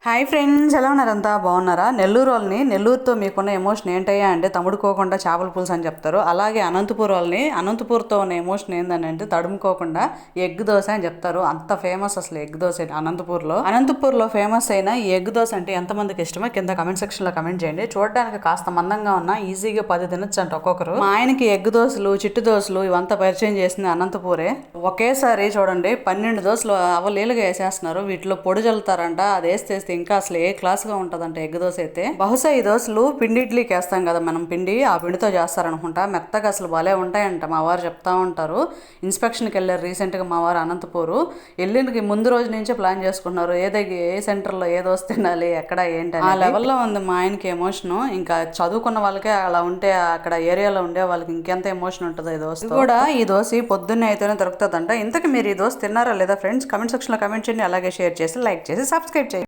Hi friends, ఎలా ఉన్నారంతా బాగున్నారా? నెల్లూరు వాళ్ళని నెల్లూరుతో మీకున్న ఎమోషన్ ఏంటయ్యా అంటే తముడుకోకుండా చేపల పులుసు అని చెప్తారు. అలాగే అనంతపూర్ వాళ్ళని అనంతపూర్తో ఉన్న ఎమోషన్ ఏందని అంటే తడుముకోకుండా ఎగ్ దోశ అని చెప్తారు. అంత ఫేమస్ అసలు ఎగ్ దోశ అనంతపూర్లో ఫేమస్ అయిన ఈ ఎగ్ దోశ అంటే ఎంతమందికి ఇష్టమో కింద కమెంట్ సెక్షన్లో కమెంట్ చేయండి. చూడడానికి కాస్త మందంగా ఉన్న ఈజీగా 10 తినొచ్చు అంట ఒక్కొక్కరు. మా ఆయనకి ఎగ్ దోశలు చిట్టు దోశలు ఇవంతా పరిచయం చేసింది అనంతపూరే. ఒకేసారి చూడండి 12 దోశలు అవలీలుగా వేసేస్తున్నారు. వీటిలో పొడి చల్లుతారంట. అది వేస్తే ఇంకా అసలు ఏ క్లాస్ గా ఉంటదంటే ఎగ్ దోశ అయితే. బహుశా ఈ దోశలు పిండి ఇడ్లీకి వేస్తాం కదా మనం, పిండి ఆ పిండితో చేస్తారనుకుంటా. మెత్తగా అసలు భలే ఉంటాయంట. మా వారు చెప్తా ఉంటారు. ఇన్స్పెక్షన్కి వెళ్ళారు రీసెంట్ గా మా వారు అనంతపూరు. వెళ్ళినకి ముందు రోజు నుంచే ప్లాన్ చేసుకున్నారు. ఏ సెంటర్లో ఏ దోశ తినాలి, ఎక్కడ ఏంటి ఆ లెవెల్లో ఉంది మా ఆయనకి ఎమోషన్. ఇంకా చదువుకున్న వాళ్ళకే అలా ఉంటే అక్కడ ఏరియాలో ఉండే వాళ్ళకి ఇంకెంత ఎమోషన్ ఉంటుందో ఈ దోశ కూడా. ఈ దోశ పొద్దున్నే అయితేనే దొరుకుతుందంట. ఇంతకు మీరు ఈ దోశ తిన్నారా లేదా ఫ్రెండ్స్? కమెంట్ సెక్షన్ లో కమెంట్ చేయండి. అలాగే షేర్ చేసి లైక్ చేసి సబ్స్క్రైబ్ చేయండి.